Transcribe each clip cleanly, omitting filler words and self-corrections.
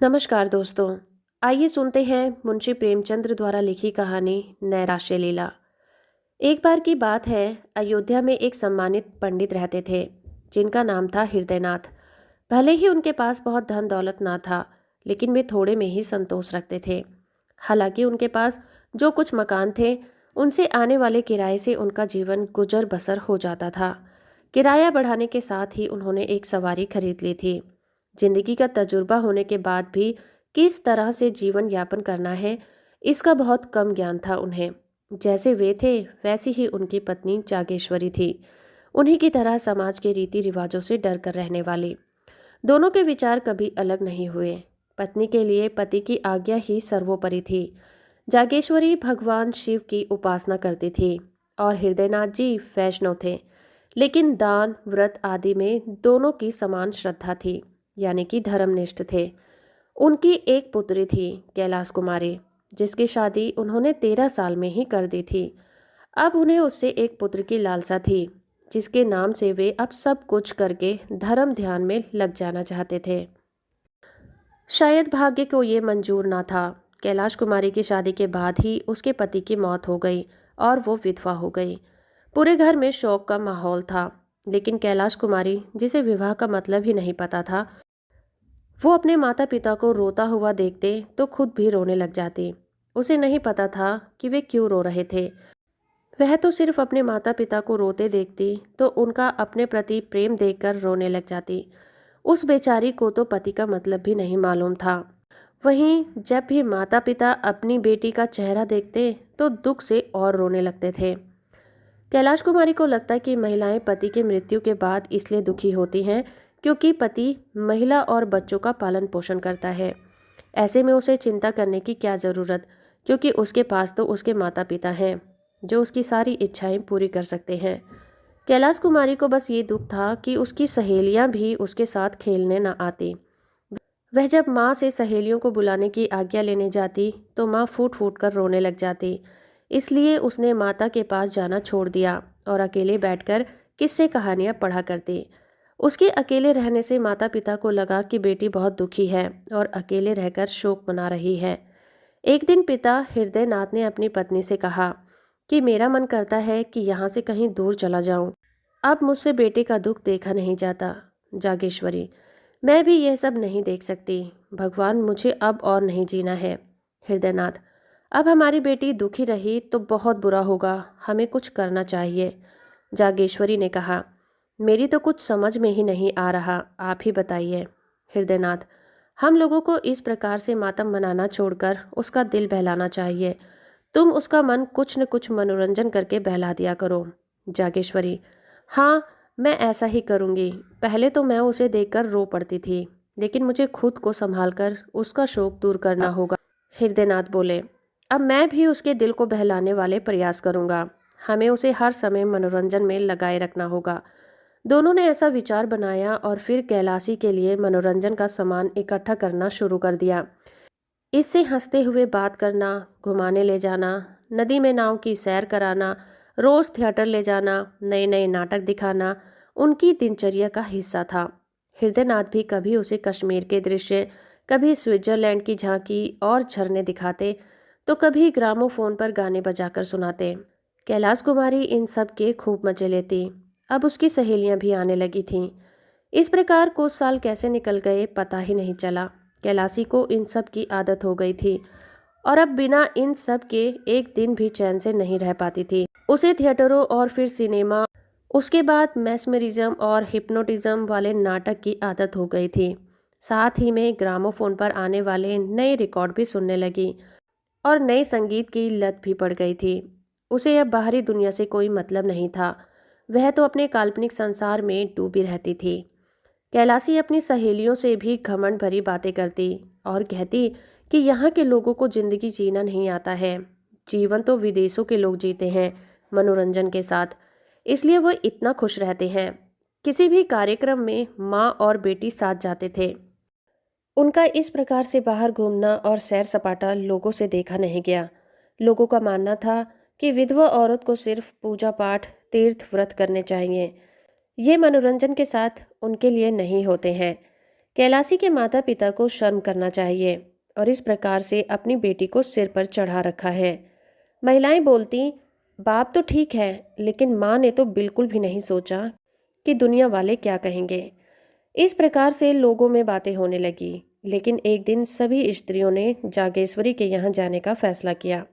नमस्कार दोस्तों। आइए सुनते हैं मुंशी प्रेमचंद्र द्वारा लिखी कहानी नैराश्य लीला। एक बार की बात है, अयोध्या में एक सम्मानित पंडित रहते थे जिनका नाम था हृदयनाथ। भले ही उनके पास बहुत धन दौलत ना था, लेकिन वे थोड़े में ही संतोष रखते थे। हालांकि उनके पास जो कुछ मकान थे, उनसे आने वाले किराए से उनका जीवन गुजर बसर हो जाता था। किराया बढ़ाने के साथ ही उन्होंने एक सवारी खरीद ली थी। जिंदगी का तजुर्बा होने के बाद भी किस तरह से जीवन यापन करना है, इसका बहुत कम ज्ञान था उन्हें। जैसे वे थे, वैसी ही उनकी पत्नी जागेश्वरी थी। उन्हीं की तरह समाज के रीति रिवाजों से डर कर रहने वाली। दोनों के विचार कभी अलग नहीं हुए। पत्नी के लिए पति की आज्ञा ही सर्वोपरि थी। जागेश्वरी भगवान शिव की उपासना करती थी और हृदयनाथ जी वैष्णव थे, लेकिन दान व्रत आदि में दोनों की समान श्रद्धा थी, यानी कि धर्मनिष्ठ थे। उनकी एक पुत्री थी, कैलाश कुमारी, जिसकी शादी उन्होंने 13 साल में ही कर दी थी। अब उन्हें उससे एक पुत्र की लालसा थी, जिसके नाम से वे अब सब कुछ करके धर्म ध्यान में लग जाना चाहते थे। शायद भाग्य को ये मंजूर ना था। कैलाश कुमारी की शादी के बाद ही उसके पति की मौत हो गई और वो विधवा हो गई। पूरे घर में शोक का माहौल था, लेकिन कैलाश कुमारी, जिसे विवाह का मतलब ही नहीं पता था, वो अपने माता पिता को रोता हुआ देखते तो खुद भी रोने लग जाती। उसे नहीं पता था कि वे क्यों रो रहे थे। वह तो सिर्फ अपने माता पिता को रोते देखती तो उनका अपने प्रति प्रेम देखकर रोने लग जाती। उस बेचारी को तो पति का मतलब भी नहीं मालूम था। वहीं जब भी माता पिता अपनी बेटी का चेहरा देखते तो दुख से और रोने लगते थे। कैलाश कुमारी को लगता कि महिलाएं पति की मृत्यु के बाद इसलिए दुखी होती हैं क्योंकि पति महिला और बच्चों का पालन पोषण करता है। ऐसे में उसे चिंता करने की क्या ज़रूरत, क्योंकि उसके पास तो उसके माता पिता हैं जो उसकी सारी इच्छाएं पूरी कर सकते हैं। कैलाश कुमारी को बस ये दुख था कि उसकी सहेलियां भी उसके साथ खेलने न आती। वह जब माँ से सहेलियों को बुलाने की आज्ञा लेने जाती तो माँ फूट फूट कर रोने लग जाती। इसलिए उसने माता के पास जाना छोड़ दिया और अकेले बैठकर किस्से कहानियाँ पढ़ा करती। उसके अकेले रहने से माता पिता को लगा कि बेटी बहुत दुखी है और अकेले रहकर शोक मना रही है। एक दिन पिता हृदयनाथ ने अपनी पत्नी से कहा कि मेरा मन करता है कि यहाँ से कहीं दूर चला जाऊं। अब मुझसे बेटे का दुख देखा नहीं जाता। जागेश्वरी, मैं भी यह सब नहीं देख सकती। भगवान, मुझे अब और नहीं जीना है। हृदयनाथ, अब हमारी बेटी दुखी रही तो बहुत बुरा होगा, हमें कुछ करना चाहिए। जागेश्वरी ने कहा, मेरी तो कुछ समझ में ही नहीं आ रहा, आप ही बताइए। हृदयनाथ, हम लोगों को इस प्रकार से मातम मनाना छोड़कर उसका दिल बहलाना चाहिए। तुम उसका मन कुछ न कुछ मनोरंजन करके बहला दिया करो। जागेश्वरी, हाँ, मैं ऐसा ही करूँगी। पहले तो मैं उसे देखकर रो पड़ती थी, लेकिन मुझे खुद को संभालकर उसका शोक दूर करना होगा। हृदयनाथ बोले, अब मैं भी उसके दिल को बहलाने वाले प्रयास करूँगा। हमें उसे हर समय मनोरंजन में लगाए रखना होगा। दोनों ने ऐसा विचार बनाया और फिर कैलाशी के लिए मनोरंजन का सामान इकट्ठा करना शुरू कर दिया। इससे हंसते हुए बात करना, घुमाने ले जाना, नदी में नाव की सैर कराना, रोज थिएटर ले जाना, नए नए नाटक दिखाना उनकी दिनचर्या का हिस्सा था। हृदयनाथ भी कभी उसे कश्मीर के दृश्य, कभी स्विट्जरलैंड की झांकी और झरने दिखाते तो कभी ग्रामोफोन पर गाने बजाकर सुनाते। कैलाश कुमारी इन सब के खूब मजे लेती। अब उसकी सहेलियां भी आने लगी थीं। इस प्रकार कुछ साल कैसे निकल गए पता ही नहीं चला। कैलाशी को इन सब की आदत हो गई थी और अब बिना इन सब के एक दिन भी चैन से नहीं रह पाती थी। उसे थिएटरों और फिर सिनेमा, उसके बाद मैस्मरिज्म और हिप्नोटिज्म वाले नाटक की आदत हो गई थी। साथ ही में ग्रामोफोन पर आने वाले नए रिकॉर्ड भी सुनने लगी और नए संगीत की लत भी पड़ गई थी। उसे अब बाहरी दुनिया से कोई मतलब नहीं था। वह तो अपने काल्पनिक संसार में डूबी रहती थी। कैलाशी अपनी सहेलियों से भी घमंड भरी बातें करती और कहती कि यहाँ के लोगों को जिंदगी जीना नहीं आता है। जीवन तो विदेशों के लोग जीते हैं मनोरंजन के साथ, इसलिए वो इतना खुश रहते हैं। किसी भी कार्यक्रम में माँ और बेटी साथ जाते थे। उनका इस प्रकार से बाहर घूमना और सैर सपाटा लोगों से देखा नहीं गया। लोगों का मानना था कि विधवा औरत को सिर्फ पूजा पाठ, तीर्थ व्रत करने चाहिए। ये मनोरंजन के साथ उनके लिए नहीं होते हैं। कैलाशी के माता पिता को शर्म करना चाहिए और इस प्रकार से अपनी बेटी को सिर पर चढ़ा रखा है। महिलाएं बोलती, बाप तो ठीक है, लेकिन माँ ने तो बिल्कुल भी नहीं सोचा कि दुनिया वाले क्या कहेंगे। इस प्रकार से लोगों में बातें होने लगी। लेकिन एक दिन सभी स्त्रियों ने जागेश्वरी के यहाँ जाने का फैसला किया।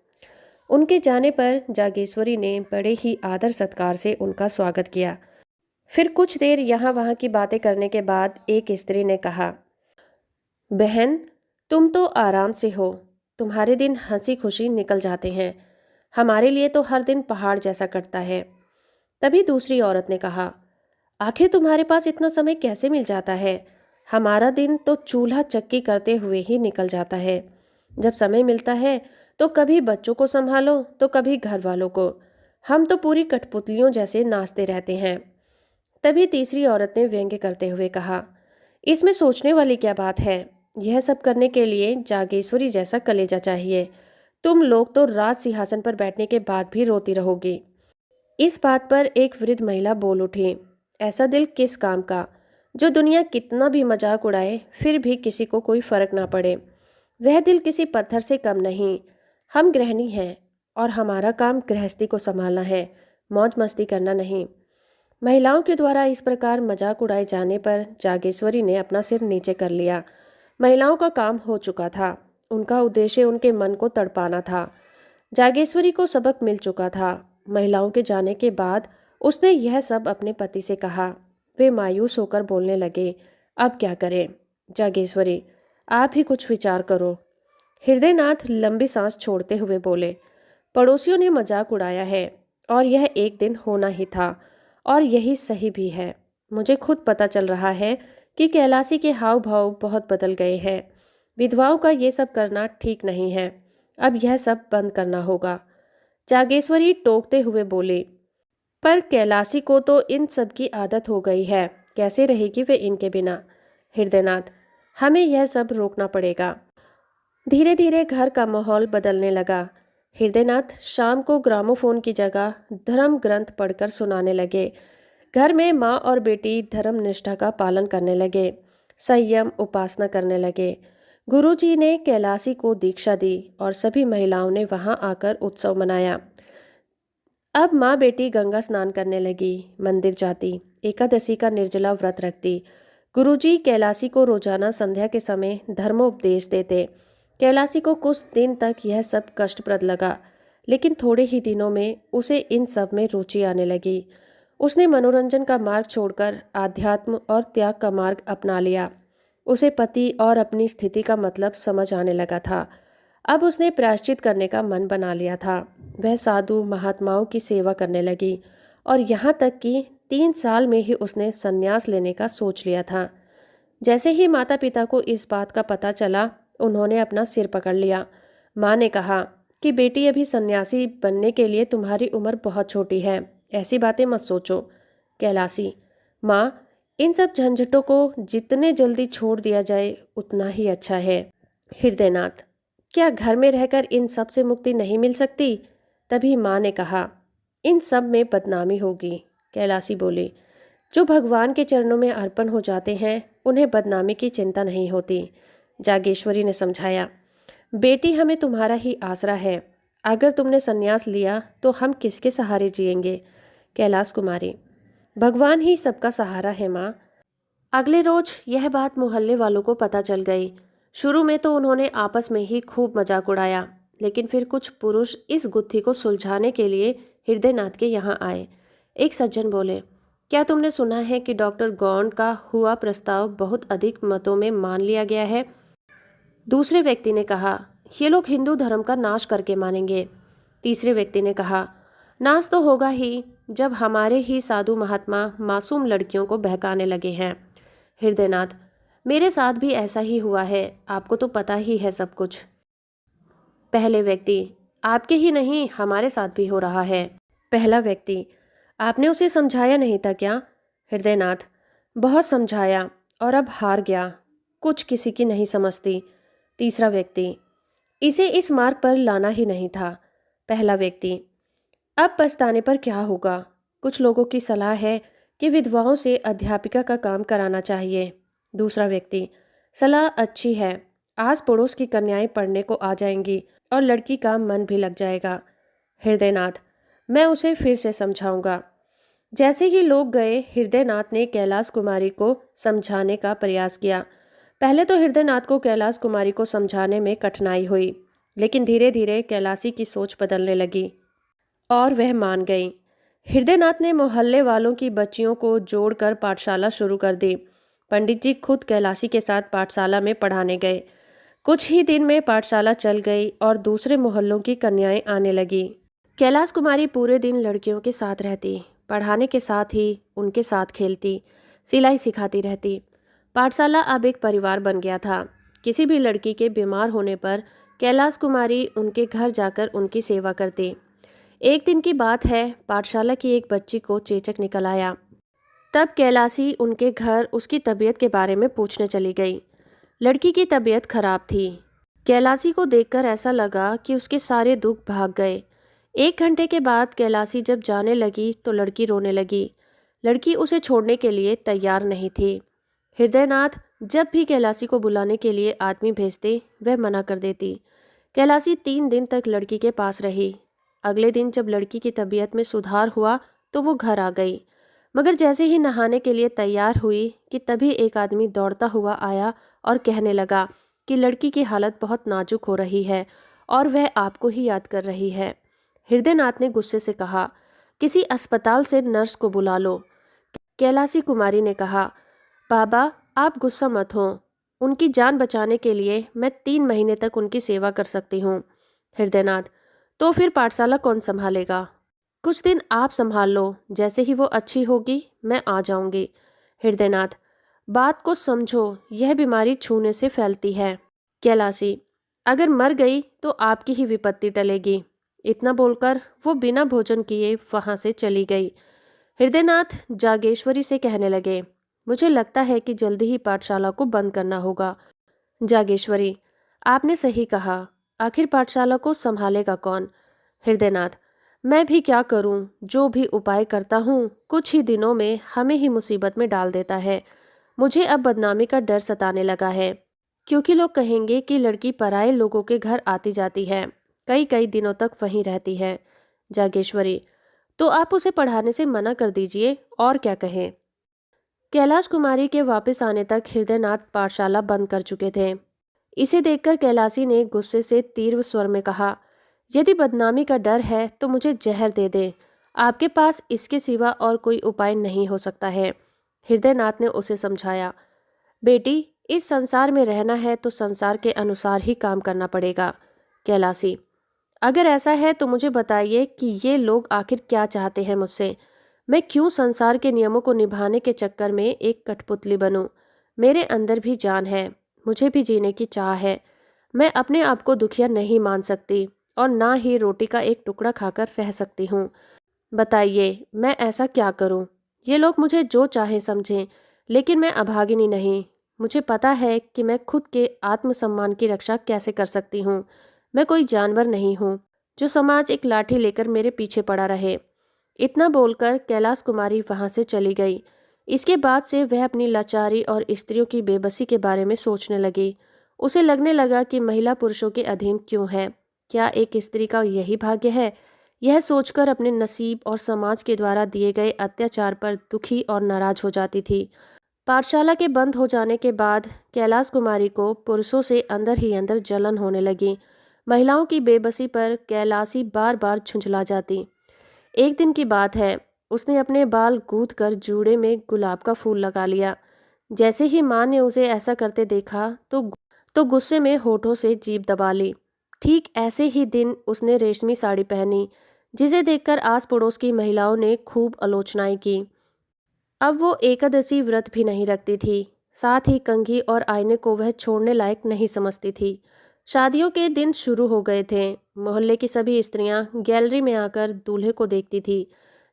उनके जाने पर जागेश्वरी ने बड़े ही आदर सत्कार से उनका स्वागत किया। फिर कुछ देर यहाँ वहाँ की बातें करने के बाद एक स्त्री ने कहा, बहन, तुम तो आराम से हो, तुम्हारे दिन हंसी खुशी निकल जाते हैं। हमारे लिए तो हर दिन पहाड़ जैसा कटता है। तभी दूसरी औरत ने कहा, आखिर तुम्हारे पास इतना समय कैसे मिल जाता है? हमारा दिन तो चूल्हा चक्की करते हुए ही निकल जाता है। जब समय मिलता है तो कभी बच्चों को संभालो तो कभी घर वालों को। हम तो पूरी कठपुतलियों जैसे नाचते रहते हैं। तभी तीसरी औरत ने व्यंग्य करते हुए कहा, इसमें सोचने वाली क्या बात है? यह सब करने के लिए जागेश्वरी जैसा कलेजा चाहिए। तुम लोग तो राज सिंहासन पर बैठने के बाद भी रोती रहोगी। इस बात पर एक वृद्ध महिला बोल उठी, ऐसा दिल किस काम का, जो दुनिया कितना भी मजाक उड़ाए फिर भी किसी को कोई फर्क ना पड़े। वह दिल किसी पत्थर से कम नहीं। हम गृहिणी हैं और हमारा काम गृहस्थी को संभालना है, मौज मस्ती करना नहीं। महिलाओं के द्वारा इस प्रकार मजाक उड़ाए जाने पर जागेश्वरी ने अपना सिर नीचे कर लिया। महिलाओं का काम हो चुका था। उनका उद्देश्य उनके मन को तड़पाना था। जागेश्वरी को सबक मिल चुका था। महिलाओं के जाने के बाद उसने यह सब अपने पति से कहा। वे मायूस होकर बोलने लगे, अब क्या करें? जागेश्वरी, आप ही कुछ विचार करो। हृदयनाथ लंबी सांस छोड़ते हुए बोले, पड़ोसियों ने मजाक उड़ाया है और यह एक दिन होना ही था और यही सही भी है। मुझे खुद पता चल रहा है कि कैलाशी के हाव भाव बहुत बदल गए हैं। विधवाओं का ये सब करना ठीक नहीं है। अब यह सब बंद करना होगा। जागेश्वरी टोकते हुए बोले, पर कैलाशी को तो इन सब की आदत हो गई है, कैसे रहेगी वे इनके बिना? हृदयनाथ, हमें यह सब रोकना पड़ेगा। धीरे धीरे घर का माहौल बदलने लगा। हृदयनाथ शाम को ग्रामोफोन की जगह धर्म ग्रंथ पढ़कर सुनाने लगे। घर में माँ और बेटी धर्म निष्ठा का पालन करने लगे, संयम उपासना करने लगे। गुरुजी ने कैलाशी को दीक्षा दी और सभी महिलाओं ने वहां आकर उत्सव मनाया। अब माँ बेटी गंगा स्नान करने लगी, मंदिर जाती, एकादशी का निर्जला व्रत रखती। गुरुजी कैलाशी को रोजाना संध्या के समय धर्मोपदेश देते। कैलाशी को कुछ दिन तक यह सब कष्टप्रद लगा, लेकिन थोड़े ही दिनों में उसे इन सब में रुचि आने लगी। उसने मनोरंजन का मार्ग छोड़कर आध्यात्म और त्याग का मार्ग अपना लिया। उसे पति और अपनी स्थिति का मतलब समझ आने लगा था। अब उसने प्रायश्चित करने का मन बना लिया था। वह साधु महात्माओं की सेवा करने लगी और यहाँ तक कि 3 साल में ही उसने संन्यास लेने का सोच लिया था। जैसे ही माता पिता को इस बात का पता चला, उन्होंने अपना सिर पकड़ लिया। माँ ने कहा कि बेटी, अभी सन्यासी बनने के लिए तुम्हारी उम्र बहुत छोटी है, ऐसी बातें मत सोचो। कैलाशी, माँ, इन सब झंझटों को जितने जल्दी छोड़ दिया जाए उतना ही अच्छा है। हृदयनाथ, क्या घर में रहकर इन सब से मुक्ति नहीं मिल सकती? तभी माँ ने कहा, इन सब में बदनामी होगी। कैलाशी बोली, जो भगवान के चरणों में अर्पण हो जाते हैं उन्हें बदनामी की चिंता नहीं होती। जागेश्वरी ने समझाया, बेटी, हमें तुम्हारा ही आसरा है। अगर तुमने संन्यास लिया तो हम किसके सहारे जिएंगे? कैलाश कुमारी, भगवान ही सबका सहारा है माँ। अगले रोज यह बात मोहल्ले वालों को पता चल गई। शुरू में तो उन्होंने आपस में ही खूब मजाक उड़ाया, लेकिन फिर कुछ पुरुष इस गुत्थी को सुलझाने के लिए हृदयनाथ के यहाँ आए। एक सज्जन बोले, क्या तुमने सुना है कि डॉक्टर गौंड का हुआ प्रस्ताव बहुत अधिक मतों में मान लिया गया है? दूसरे व्यक्ति ने कहा, ये लोग हिंदू धर्म का नाश करके मानेंगे। तीसरे व्यक्ति ने कहा, नाश तो होगा ही जब हमारे ही साधु महात्मा मासूम लड़कियों को बहकाने लगे हैं। हृदयनाथ, मेरे साथ भी ऐसा ही हुआ है, आपको तो पता ही है सब कुछ। पहले व्यक्ति, आपके ही नहीं हमारे साथ भी हो रहा है। पहला व्यक्ति, आपने उसे समझाया नहीं था क्या? हृदयनाथ, बहुत समझाया और अब हार गया, कुछ किसी की नहीं समझती। तीसरा व्यक्ति, इसे इस मार्ग पर लाना ही नहीं था। पहला व्यक्ति, अब पछताने पर क्या होगा? कुछ लोगों की सलाह है कि विधवाओं से अध्यापिका का काम कराना चाहिए। दूसरा व्यक्ति, सलाह अच्छी है। आस पड़ोस की कन्याएं पढ़ने को आ जाएंगी और लड़की का मन भी लग जाएगा। हृदयनाथ, मैं उसे फिर से समझाऊंगा। जैसे ही लोग गए, हृदयनाथ ने कैलाश कुमारी को समझाने का प्रयास किया। पहले तो हृदयनाथ को कैलाश कुमारी को समझाने में कठिनाई हुई, लेकिन धीरे धीरे कैलाशी की सोच बदलने लगी और वह मान गई। हृदयनाथ ने मोहल्ले वालों की बच्चियों को जोड़कर पाठशाला शुरू कर दी। पंडित जी खुद कैलाशी के साथ पाठशाला में पढ़ाने गए। कुछ ही दिन में पाठशाला चल गई और दूसरे मोहल्लों की कन्याएं आने लगी। कैलाश कुमारी पूरे दिन लड़कियों के साथ रहती, पढ़ाने के साथ ही उनके साथ खेलती, सिलाई सिखाती रहती। पाठशाला अब एक परिवार बन गया था। किसी भी लड़की के बीमार होने पर कैलाश कुमारी उनके घर जाकर उनकी सेवा करती। एक दिन की बात है, पाठशाला की एक बच्ची को चेचक निकल आया। तब कैलाशी उनके घर उसकी तबीयत के बारे में पूछने चली गई। लड़की की तबीयत खराब थी। कैलाशी को देखकर ऐसा लगा कि उसके सारे दुख भाग गए। 1 घंटे के बाद कैलाशी जब जाने लगी तो लड़की रोने लगी। लड़की उसे छोड़ने के लिए तैयार नहीं थी। हृदयनाथ जब भी कैलाशी को बुलाने के लिए आदमी भेजते, वह मना कर देती। कैलाशी 3 दिन तक लड़की के पास रही। अगले दिन जब लड़की की तबीयत में सुधार हुआ तो वो घर आ गई, मगर जैसे ही नहाने के लिए तैयार हुई कि तभी एक आदमी दौड़ता हुआ आया और कहने लगा कि लड़की की हालत बहुत नाजुक हो रही है और वह आपको ही याद कर रही है। हृदयनाथ ने गुस्से से कहा, किसी अस्पताल से नर्स को बुला लो। कैलाशी कुमारी ने कहा, बाबा आप गुस्सा मत हो, उनकी जान बचाने के लिए मैं 3 महीने तक उनकी सेवा कर सकती हूँ। हृदयनाथ, तो फिर पाठशाला कौन संभालेगा? कुछ दिन आप संभाल लो, जैसे ही वो अच्छी होगी मैं आ जाऊंगी। हृदयनाथ, बात को समझो, यह बीमारी छूने से फैलती है। कैलाशी, अगर मर गई तो आपकी ही विपत्ति टलेगी। इतना बोलकर वो बिना भोजन किए वहां से चली गई। हृदयनाथ जागेश्वरी से कहने लगे, मुझे लगता है कि जल्दी ही पाठशाला को बंद करना होगा। जागेश्वरी, आपने सही कहा, आखिर पाठशाला को संभालेगा कौन? हृदयनाथ, मैं भी क्या करूं, जो भी उपाय करता हूं कुछ ही दिनों में हमें ही मुसीबत में डाल देता है। मुझे अब बदनामी का डर सताने लगा है, क्योंकि लोग कहेंगे कि लड़की पराये लोगों के घर आती जाती है, कई कई दिनों तक वहीं रहती है। जागेश्वरी, तो आप उसे पढ़ाने से मना कर दीजिए, और क्या कहें। कैलाश कुमारी के वापस आने तक हृदयनाथ पाठशाला बंद कर चुके थे। इसे देखकर कैलाशी ने गुस्से से तीव्र स्वर में कहा, यदि बदनामी का डर है तो मुझे जहर दे दें, आपके पास इसके सिवा और कोई उपाय नहीं हो सकता है। हृदयनाथ ने उसे समझाया, बेटी इस संसार में रहना है तो संसार के अनुसार ही काम करना पड़ेगा। कैलाशी, अगर ऐसा है तो मुझे बताइए कि ये लोग आखिर क्या चाहते हैं मुझसे। मैं क्यों संसार के नियमों को निभाने के चक्कर में एक कठपुतली बनूं? मेरे अंदर भी जान है, मुझे भी जीने की चाह है। मैं अपने आप को दुखिया नहीं मान सकती और ना ही रोटी का एक टुकड़ा खाकर रह सकती हूँ। बताइए मैं ऐसा क्या करूँ? ये लोग मुझे जो चाहे समझें, लेकिन मैं अभागिनी नहीं। मुझे पता है कि मैं खुद के आत्मसम्मान की रक्षा कैसे कर सकती हूँ। मैं कोई जानवर नहीं हूँ जो समाज एक लाठी लेकर मेरे पीछे पड़ा रहे। इतना बोलकर कैलाश कुमारी वहां से चली गई। इसके बाद से वह अपनी लाचारी और स्त्रियों की बेबसी के बारे में सोचने लगी। उसे लगने लगा कि महिला पुरुषों के अधीन क्यों है? क्या एक स्त्री का यही भाग्य है? यह सोचकर अपने नसीब और समाज के द्वारा दिए गए अत्याचार पर दुखी और नाराज हो जाती थी। पाठशाला के बंद हो जाने के बाद कैलाश कुमारी को पुरुषों से अंदर ही अंदर जलन होने लगी। महिलाओं की बेबसी पर कैलाशी बार बार झुंझला जाती। एक दिन की बात है, उसने अपने बाल गूंथ कर जूड़े में गुलाब का फूल लगा लिया। जैसे ही माँ ने उसे ऐसा करते देखा तो गुस्से में होठों से जीभ दबा ली। ठीक ऐसे ही दिन उसने रेशमी साड़ी पहनी, जिसे देखकर आस पड़ोस की महिलाओं ने खूब आलोचनाएं की। अब वो एकादशी व्रत भी नहीं रखती थी, साथ ही कंघी और आईने को वह छोड़ने लायक नहीं समझती थी। शादियों के दिन शुरू हो गए थे। मोहल्ले की सभी स्त्रियां गैलरी में आकर दूल्हे को देखती थी।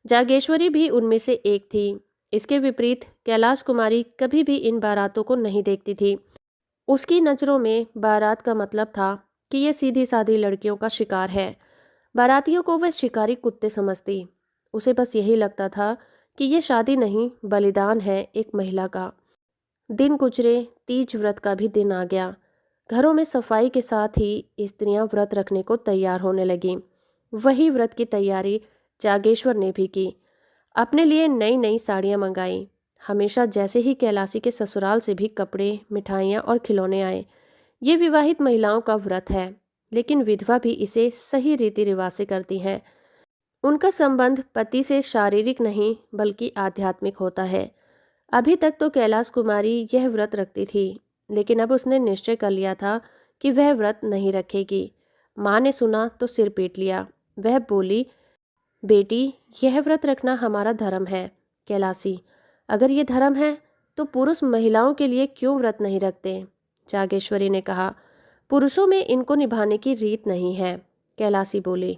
जागेश्वरी भी उनमें से एक थी। इसके विपरीत कैलाश कुमारी कभी भी इन बारातों को नहीं देखती थी। उसकी नज़रों में बारात का मतलब था कि ये सीधी सादी लड़कियों का शिकार है। बारातियों को वह शिकारी कुत्ते समझती। उसे बस यही लगता था कि ये शादी नहीं, बलिदान है एक महिला का। दिन गुजरे, तीज व्रत का भी दिन आ गया। घरों में सफाई के साथ ही स्त्रियां व्रत रखने को तैयार होने लगीं। वही व्रत की तैयारी जागेश्वर ने भी की। अपने लिए नई नई साड़ियां मंगाई। हमेशा जैसे ही कैलाशी के ससुराल से भी कपड़े, मिठाइयाँ और खिलौने आए। ये विवाहित महिलाओं का व्रत है, लेकिन विधवा भी इसे सही रीति रिवाज से करती हैं। उनका संबंध पति से शारीरिक नहीं बल्कि आध्यात्मिक होता है। अभी तक तो कैलाश कुमारी यह व्रत रखती थी, लेकिन अब उसने निश्चय कर लिया था कि वह व्रत नहीं रखेगी। माँ ने सुना तो सिर पीट लिया। वह बोली, बेटी, यह व्रत रखना हमारा धर्म है। कैलाशी, अगर ये धर्म है तो पुरुष महिलाओं के लिए क्यों व्रत नहीं रखते? जागेश्वरी ने कहा, पुरुषों में इनको निभाने की रीत नहीं है। कैलाशी बोली,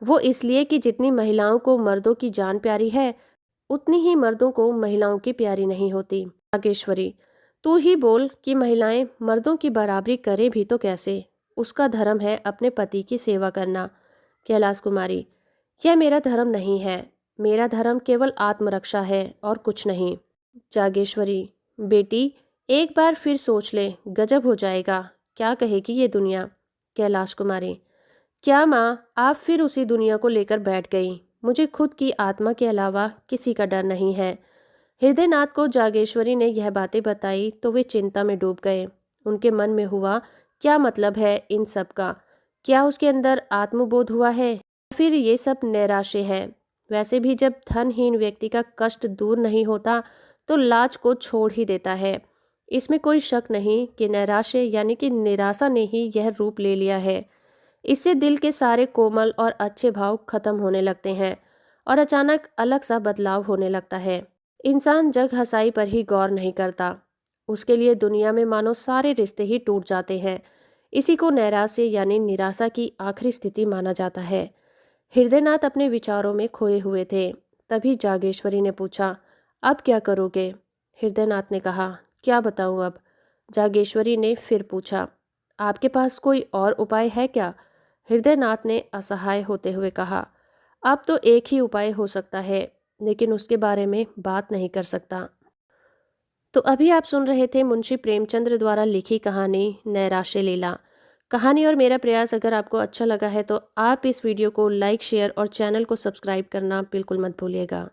वो इसलिए कि जितनी महिलाओं को मर्दों की जान प्यारी है, उतनी ही मर्दों को महिलाओं की प्यारी नहीं होती। नागेश्वरी, तू ही बोल कि महिलाएं मर्दों की बराबरी करें भी तो कैसे? उसका धर्म है अपने पति की सेवा करना। कैलाश कुमारी, यह मेरा धर्म नहीं है। मेरा धर्म केवल आत्मरक्षा है और कुछ नहीं। जागेश्वरी, बेटी, एक बार फिर सोच ले, गजब हो जाएगा। क्या कहेगी ये दुनिया? कैलाश कुमारी, क्या माँ, आप फिर उसी दुनिया को लेकर बैठ गई। मुझे खुद की आत्मा के अलावा किसी का डर नहीं है। हृदयनाथ को जागेश्वरी ने यह बातें बताई तो वे चिंता में डूब गए। उनके मन में हुआ, क्या मतलब है इन सब का? क्या उसके अंदर आत्मबोध हुआ है, फिर ये सब नैराश्य है? वैसे भी जब धनहीन व्यक्ति का कष्ट दूर नहीं होता तो लाज को छोड़ ही देता है। इसमें कोई शक नहीं कि नैराश्य यानी कि निराशा ने ही यह रूप ले लिया है। इससे दिल के सारे कोमल और अच्छे भाव खत्म होने लगते हैं और अचानक अलग सा बदलाव होने लगता है। इंसान जग हंसाई पर ही गौर नहीं करता। उसके लिए दुनिया में मानो सारे रिश्ते ही टूट जाते हैं। इसी को नैराश्य यानी निराशा की आखिरी स्थिति माना जाता है। हृदयनाथ अपने विचारों में खोए हुए थे। तभी जागेश्वरी ने पूछा, अब क्या करोगे? हृदयनाथ ने कहा, क्या बताऊं अब? जागेश्वरी ने फिर पूछा, आपके पास कोई और उपाय है क्या? हृदयनाथ ने असहाय होते हुए कहा, अब तो एक ही उपाय हो सकता है, लेकिन उसके बारे में बात नहीं कर सकता। तो अभी आप सुन रहे थे मुंशी प्रेमचंद्र द्वारा लिखी कहानी नैराश्य लीला। कहानी और मेरा प्रयास अगर आपको अच्छा लगा है तो आप इस वीडियो को लाइक, शेयर और चैनल को सब्सक्राइब करना बिल्कुल मत भूलिएगा।